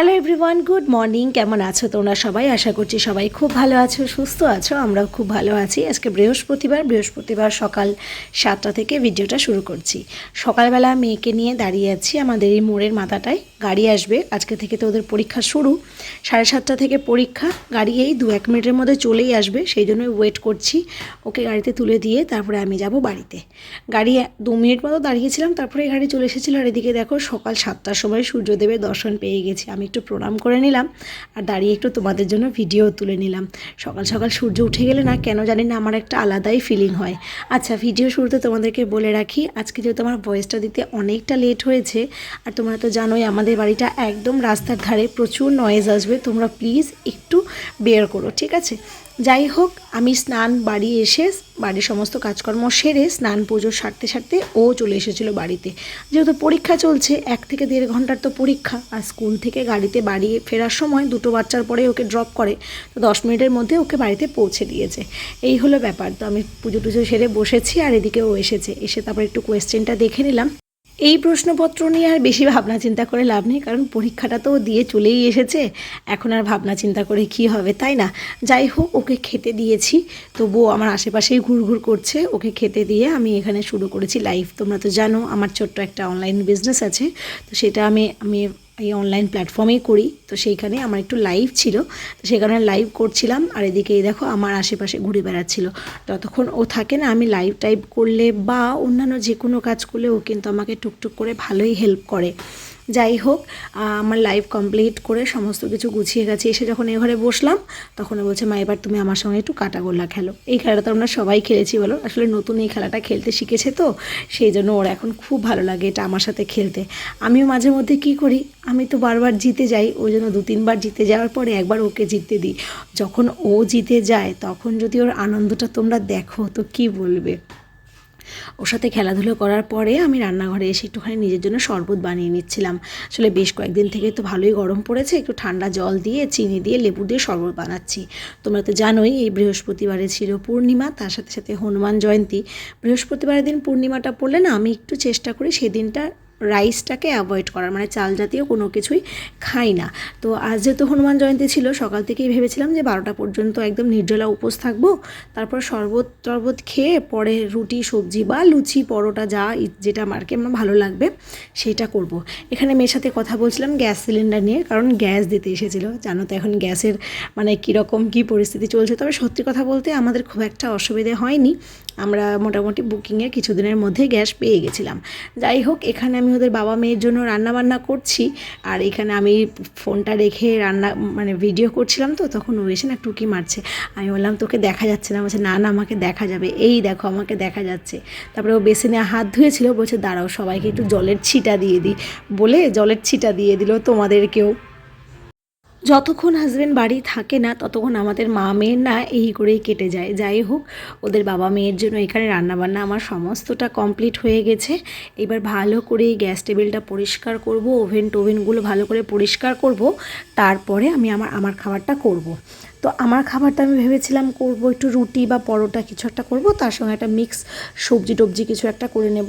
Hello everyone, good morning. কেমন আছো তোমরা সবাই? আশা করছি সবাই খুব ভালো আছো, সুস্থ আছো। আমরাও খুব ভালো আছি। আজকে বৃহস্পতিবার সকাল 7টা থেকে ভিডিওটা শুরু করছি। সকালবেলা মেয়েকে নিয়ে দাঁড়িয়ে আছি আমাদের এই মোড়ের মাথাটায়। গাড়ি আসবে, আজকে থেকে তো ওদের পরীক্ষা শুরু। 7:30 থেকে পরীক্ষা। গাড়ি এই 2-1 মিনিটের মধ্যে চলেই আসবে, সেই জন্য ওয়েট করছি। ওকে গাড়িতে তুলে দিয়ে তারপরে আমি যাব বাড়িতে। গাড়ি 2 মিনিট মতো দাঁড়িয়েছিলাম, তারপরে গাড়ি চলে এসেছিলো। আর এদিকে দেখো সকাল 7টার সময় সূর্যদেবের দর্শন পেয়ে গেছি। আমি একটু প্রণাম করে নিলাম আর দাঁড়িয়ে একটু তোমাদের জন্য ভিডিও তুলে নিলাম। সকাল সকাল সূর্য উঠে গেলে না, কেন জানি না, আমার একটা আলাদাই ফিলিং হয়। আচ্ছা, ভিডিও শুরুতে তোমাদেরকে বলে রাখি, আজকে যেহেতু আমার ভয়েসটা দিতে অনেকটা লেট হয়েছে, আর তোমরা তো জানোই আমাদের বাড়িটা একদম রাস্তার ধারে, প্রচুর নয়েজ আসবে। তোমরা প্লিজ একটু বেয়ার করো, ঠিক আছে? যাই হোক, আমি স্নান বাড়ি এসে বাড়ির সমস্ত কাজকর্ম সেরে স্নান পুজো সারতে ও চলে এসেছিলো বাড়িতে। যেহেতু পরীক্ষা চলছে, 1 থেকে 1.5 ঘন্টার তো পরীক্ষা, আর স্কুল থেকে গাড়িতে বাড়ি ফেরার সময় 2টো বাচ্চার পরে ওকে ড্রপ করে, তো 10 মিনিটের মধ্যে ওকে বাড়িতে পৌঁছে দিয়েছে। এই হলো ব্যাপার। তো আমি পুজো টুজো সেরে বসেছি, আর এদিকে ও এসে তারপর একটু কোয়েশ্চেনটা দেখে নিলাম। এই প্রশ্নপত্র নিয়ে আর বেশি ভাবনা চিন্তা করে লাভ নেই, কারণ পরীক্ষাটা তো দিয়ে চলেই এসেছে। এখন আর ভাবনা চিন্তা করে কি হবে, তাই না? যাই হোক, ওকে খেতে দিয়েছি। তবুও আমার আশেপাশেই ঘুরঘুর করছে। ওকে খেতে দিয়ে আমি এখানে শুরু করেছি লাইভ। তোমরা তো জানো আমার ছোট্ট একটা অনলাইন বিজনেস আছে, তো সেটা আমি এই অনলাইন প্ল্যাটফর্মেই করি। তো সেইখানে আমার একটু লাইভ ছিল, তো সেখানে লাইভ করছিলাম। আর এদিকে দেখো আমার আশেপাশে ঘুরে বেড়াচ্ছিল। যতক্ষণ ও থাকে না, আমি লাইভ টাইপ করলে বা অন্যান্য যে কোনো কাজ করলে ও কিন্তু আমাকে টুকটুক করে ভালোই হেল্প করে। যাই হোক, আমার লাইভ কমপ্লিট করে সমস্ত কিছু গুছিয়ে গেছে এসে যখন এ ঘরে বসলাম, তখন বলছে, মা এবার তুমি আমার সঙ্গে একটু কাটাগোল্লা খেলো। এই খেলাটা তো আমরা সবাই খেলেছি বলো, আসলে নতুন এই খেলাটা খেলতে শিখেছে, তো সেই জন্য ওর এখন খুব ভালো লাগে এটা আমার সাথে খেলতে। আমিও মাঝে মধ্যে কী করি, আমি তো বারবার জিতে যাই, ওই জন্য 2-3 বার জিতে যাওয়ার পরে একবার ওকে জিততে দিই। যখন ও জিতে যায় তখন যদি ওর আনন্দটা তোমরা দেখো তো কী বলবে। ওর সাথে খেলাধুলো করার পরে আমি রান্নাঘরে এসে একটুখানি নিজের জন্য শরবত বানিয়ে নিচ্ছিলাম। আসলে বেশ কয়েকদিন থেকে তো ভালোই গরম পড়েছে, একটু ঠান্ডা জল দিয়ে চিনি দিয়ে লেবু দিয়ে শরবত বানাচ্ছি। তোমরা তো জানোই এই বৃহস্পতিবারে ছিল পূর্ণিমা, তার সাথে সাথে হনুমান জয়ন্তী। বৃহস্পতিবারের দিন পূর্ণিমাটা পড়লে না, আমি একটু চেষ্টা করি সেদিনটা রাইসটাকে অ্যাভয়েড করার, মানে চাল জাতীয় কোনো কিছুই খাই না। তো আজ যেহেতু হনুমান জয়ন্তী ছিল, সকাল থেকেই ভেবেছিলাম যে 12টা পর্যন্ত একদম নির্জলা উপোস থাকবো, তারপর শরবত খেয়ে পরে রুটি সবজি বা লুচি পরোটা যেটা আমাকে আমার ভালো লাগবে সেটা করব। এখানে মেয়ের সাথে কথা বলছিলাম গ্যাস সিলিন্ডার নিয়ে, কারণ গ্যাস দিতে এসেছিলো। জানো তো এখন গ্যাসের মানে কীরকম কী পরিস্থিতি চলছে। তবে সত্যি কথা বলতে আমাদের খুব একটা অসুবিধে হয়নি, আমরা মোটামুটি বুকিংয়ের কিছুদিনের মধ্যে গ্যাস পেয়ে গেছিলাম। যাই হোক, এখানে আমি ওদের বাবা মেয়ের জন্য রান্নাবান্না করছি, আর এখানে আমি ফোনটা রেখে ভিডিও করছিলাম। তো তখন ও এসে না টুকি মারছে। আমি বললাম, তোকে দেখা যাচ্ছে না? বলছে, না আমাকে দেখা যাবে, এই দেখো আমাকে দেখা যাচ্ছে। তারপরে ও বেসিনে হাত ধুয়েছিল, বলছে দাঁড়াও সবাইকে একটু জলের ছিটা দিয়ে দিই, বলে জলের ছিটা দিয়ে দিল তোমাদেরকেও। যতক্ষণ হাজব্যান্ড বাড়ি থাকে না ততক্ষণ আমাদের মা মেয়ের না এই করেই কেটে যায়। যাই হোক, ওদের বাবা মেয়ের জন্য এখানে রান্নাবান্না আমার সমস্তটা কমপ্লিট হয়ে গেছে। এবার ভালো করে গ্যাস টেবিলটা পরিষ্কার করব, ওভেনগুলো ভালো করে পরিষ্কার করব, তারপরে আমি আমার খাবারটা করব। তো আমার খাবারটা আমি ভেবেছিলাম করব একটু রুটি বা পরোটা কিছু একটা করব, তার সঙ্গে একটা মিক্স সবজি টবজি কিছু একটা করে নেব।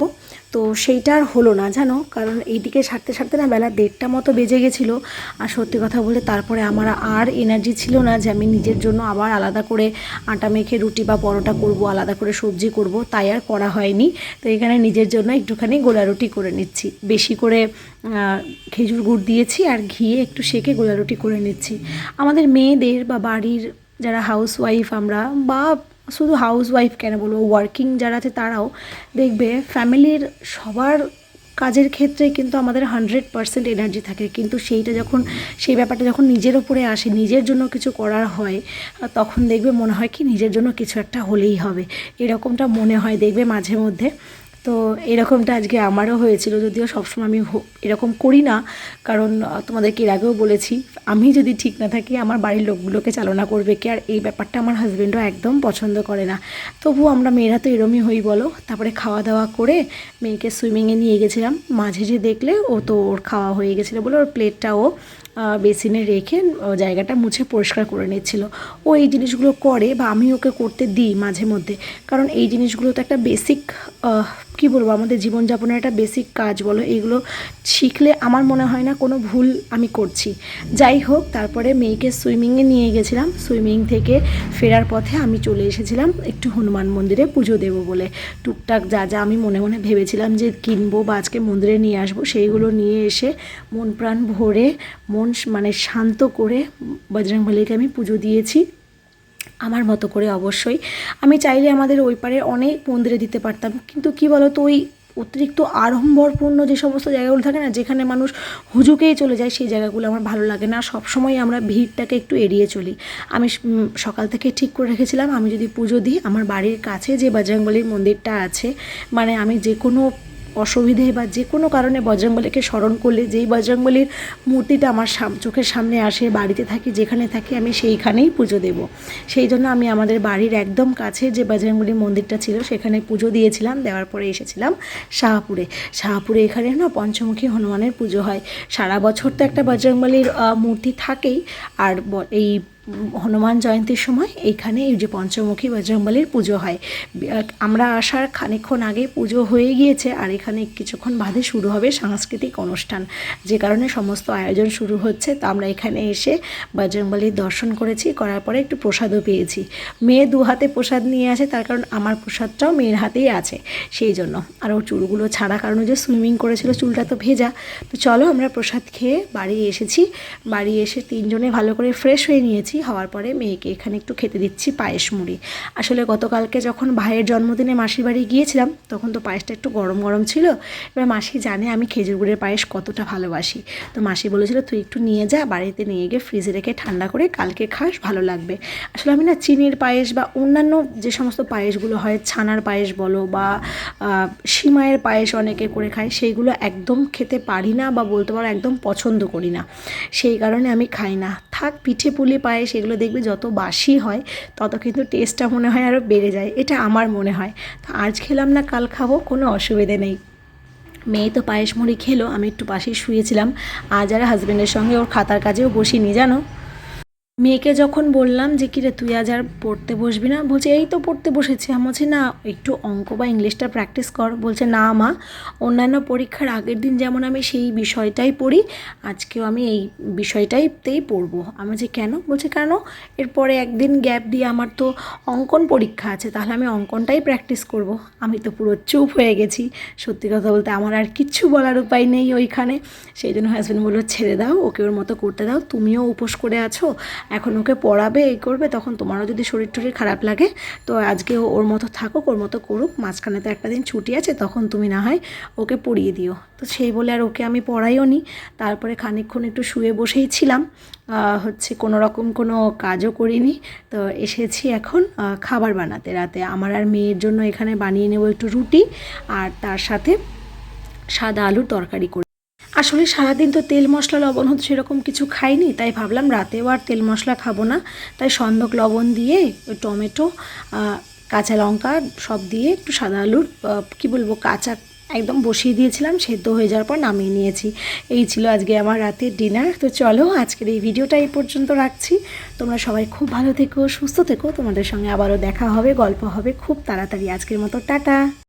তো সেইটা আর হলো না জানো, কারণ এইদিকে সারতে না বেলা 1:30 মতো বেজে গেছিলো। আর সত্যি কথা বলে তারপরে আমার আর এনার্জি ছিল না যে আমি নিজের জন্য আবার আলাদা করে আটা মেখে রুটি বা পরোটা করব, আলাদা করে সবজি করব, তাই আর করা হয়নি। তো এখানে নিজের জন্য একটুখানি গোলা রুটি করে নিচ্ছি, বেশি করে খেজুর গুড় দিয়েছি আর ঘিয়ে একটু সেঁকে গোলা রুটি করে নিচ্ছি। আমাদের মেয়েদের বা বাড়ির যারা হাউসওয়াইফ আমরা, বা শুধু হাউসওয়াইফ কেন বলবো, ওয়ার্কিং যারা আছে তারাও দেখবে ফ্যামিলির সবার কাজের ক্ষেত্রে কিন্তু আমাদের 100% এনার্জি থাকে, কিন্তু সেই ব্যাপারটা যখন নিজের ওপরে আসে, নিজের জন্য কিছু করার হয়, তখন দেখবে মনে হয় কি নিজের জন্য কিছু একটা হলেই হবে, এরকমটা মনে হয় দেখবে মাঝে মধ্যে। তো এরকমটা আজকে আমারও হয়েছিল, যদিও সবসময় আমি এরকম করি না, কারণ তোমাদেরকে এর আগেও বলেছি, আমি যদি ঠিক না থাকি আমার বাড়ির লোকগুলোকে চালনা করবে কে, আর এই ব্যাপারটা আমার হাজব্যান্ডও একদম পছন্দ করে না। তবুও আমরা মেয়েরা তো এরমই হই বলো। তারপরে খাওয়া দাওয়া করে মেয়েকে সুইমিংয়ে নিয়ে গেছিলাম, মাঝে যে দেখলে ও তো ওর খাওয়া হয়ে গেছিলো বলে ওর প্লেটটা ও বেসিনে রেখে জায়গাটা মুছে পরিষ্কার করে নিচ্ছিল। ও এই জিনিসগুলো করে বা আমি ওকে করতে দিই মাঝে মধ্যে, কারণ এই জিনিসগুলো তো একটা বেসিক কী বলবো, আমাদের জীবনযাপনের একটা বেসিক কাজ বলো, এগুলো শিখলে আমার মনে হয় না কোনো ভুল আমি করছি। যাই হোক, তারপরে মেয়েকে সুইমিংয়ে নিয়ে গেছিলাম। সুইমিং থেকে ফেরার পথে আমি চলে এসেছিলাম একটু হনুমান মন্দিরে পুজো দেবো বলে। টুকটাক যা যা আমি মনে মনে ভেবেছিলাম যে কিনবো বা আজকে মন্দিরে নিয়ে আসবো, সেইগুলো নিয়ে এসে মন প্রাণ ভরে মন মানে শান্ত করে বজরংবলীকে আমি পুজো দিয়েছি আমার মতো করে। অবশ্যই আমি চাইলে আমাদের ওই পারে অনেক মন্দিরে দিতে পারতাম, কিন্তু কি বলো তো, ওই অতিরিক্ত আড়ম্বরপূর্ণ যে সমস্ত জায়গাগুলো থাকে না, যেখানে মানুষ হুজুকেই চলে যায়, সেই জায়গাগুলো আমার ভালো লাগে না। সবসময় আমরা ভিড়টাকে একটু এড়িয়ে চলি। আমি সকাল থেকে ঠিক করে রেখেছিলাম, আমি যদি পুজো দিই আমার বাড়ির কাছে যে বজরংবলীর মন্দিরটা আছে, মানে আমি যে কোনো অসুবিধে বা যে কোনো কারণে বজরংবলীকে স্মরণ করলে যেই বজরংবলীর মূর্তিটা আমার চোখের সামনে আসে, বাড়িতে থাকি যেখানে থাকি, আমি সেইখানেই পুজো দেব। সেই জন্য আমি আমাদের বাড়ির একদম কাছে যে বজরংবলী মন্দিরটা ছিল সেখানে পুজো দিয়েছিলাম। দেওয়ার পরে এসেছিলাম শাহপুরে এখানে না পঞ্চমুখী হনুমানের পুজো হয়। সারা বছর তো একটা বজরংবলীর মূর্তি থাকেই, আর এই হনুমান জয়ন্তীর সময় এইখানে এই যে পঞ্চমুখী বজরংবলীর পুজো হয়। আমরা আসার খানিকক্ষণ আগে পুজো হয়ে গিয়েছে, আর এখানে কিছুক্ষণ বাদে শুরু হবে সাংস্কৃতিক অনুষ্ঠান, যে কারণে সমস্ত আয়োজন শুরু হচ্ছে। তো আমরা এখানে এসে বজরংবলীর দর্শন করেছি, করার পরে একটু প্রসাদও পেয়েছি। মেয়ে 2 হাতে প্রসাদ নিয়ে আসে, তার কারণ আমার প্রসাদটাও মেয়ের হাতেই আছে সেই জন্য। আর ও চুলগুলো ছাড়া, কারণ যে সুইমিং করেছিল চুলটা তো ভেজা। তো চলো আমরা প্রসাদ খেয়ে বাড়ি এসেছি। বাড়ি এসে 3 জনে ভালো করে ফ্রেশ হয়ে নিয়েছি। হওয়ার পরে মেয়েকে এখানে একটু খেতে দিচ্ছি পায়েস মুড়ি। আসলে গতকালকে যখন ভাইয়ের জন্মদিনে মাসির বাড়ি গিয়েছিলাম তখন তো পায়েসটা একটু গরম গরম ছিল। এবার মাসি জানে আমি খেজুর গুড়ের পায়েস কতটা ভালোবাসি, তো মাসি বলেছিল তুই একটু নিয়ে যা, বাড়িতে নিয়ে গিয়ে ফ্রিজে রেখে ঠান্ডা করে কালকে খাস, ভালো লাগবে। আসলে আমি না চিনির পায়েস বা অন্যান্য যে সমস্ত পায়েসগুলো হয়, ছানার পায়েস বলো বা সিমাইয়ের পায়েস অনেকে করে খায়, সেইগুলো একদম খেতে পারি না, বা বলতে পারো একদম পছন্দ করি না। সেই কারণে আমি খাই না। থাক পিঠে পুলি পায়েস, এগুলো দেখবে যত বাসি হয় তত কিন্তু টেস্টটা মনে হয় আরও বেড়ে যায়, এটা আমার মনে হয়। তো আজ খেলাম না কাল খাবো, কোনো অসুবিধে নেই। মেয়ে তো পায়েস মুড়ি খেলো, আমি একটু পাশেই শুয়েছিলাম। আজ আর হাজব্যান্ডের সঙ্গে ওর খাতার কাজেও বসিনি জানো। মেয়েকে যখন বললাম যে কিরে তুই আজ আর পড়তে বসবি না, বলছে এই তো পড়তে বসেছি। আমি বলছি না একটু অঙ্ক বা ইংলিশটা প্র্যাকটিস কর। বলছে না মা, অন্যান্য পরীক্ষার আগের দিন যেমন আমি সেই বিষয়টাই পড়ি, আজকেও আমি এই বিষয়টাইতেই পড়বো। আমি বলছি কেন? বলছে কেন, এরপরে একদিন গ্যাপ দিয়ে আমার তো অঙ্কন পরীক্ষা আছে, তাহলে আমি অঙ্কনটাই প্র্যাকটিস করব। আমি তো পুরো চুপ হয়ে গেছি। সত্যি কথা বলতে আমার আর কিচ্ছু বলার উপায় নেই ওইখানে। সেই জন্য হাজব্যান্ড বললো ছেড়ে দাও, ওকে ওর মতো করতে দাও, তুমিও উপোস করে আছো, এখন ওকে পড়াবে এই করবে, তখন তোমারও যদি শরীর টরীর খারাপ লাগে তো আজকে ওর মতো থাকুক, ওর মতো করুক, মাঝখানে তো একটা দিন ছুটি আছে, তখন তুমি না হয় ওকে পড়িয়ে দিও। তো সেই বলে আর ওকে আমি পড়াইও নি। তারপরে খানিকক্ষণ একটু শুয়ে বসেই ছিলাম, কোনো রকম কোনো কাজও করিনি। তো এসেছি এখন খাবার বানাতে। রাতে আমার আর মেয়ের জন্য এখানে বানিয়ে নেব একটু রুটি, আর তার সাথে সাদা আলুর তরকারি করে। আসলে সারাদিন তো তেল মশলা লবণ হচ্ছে সেরকম কিছু খাইনি, তাই ভাবলাম রাতেও আর তেল মশলা খাবো না। তাই সন্দক লবণ দিয়ে টমেটো, কাঁচা লঙ্কা সব দিয়ে একটু সাদা আলুর কী বলবো কাঁচা একদম বসিয়ে দিয়েছিলাম, সেদ্ধ হয়ে যাওয়ার পর নামিয়ে নিয়েছি। এই ছিল আজকে আমার রাতের ডিনার। তো চলো আজকের এই ভিডিওটা এই পর্যন্ত রাখছি। তোমরা সবাই খুব ভালো থেকো, সুস্থ থেকো। তোমাদের সঙ্গে আবারও দেখা হবে, গল্প হবে খুব তাড়াতাড়ি। আজকের মতো টাটা।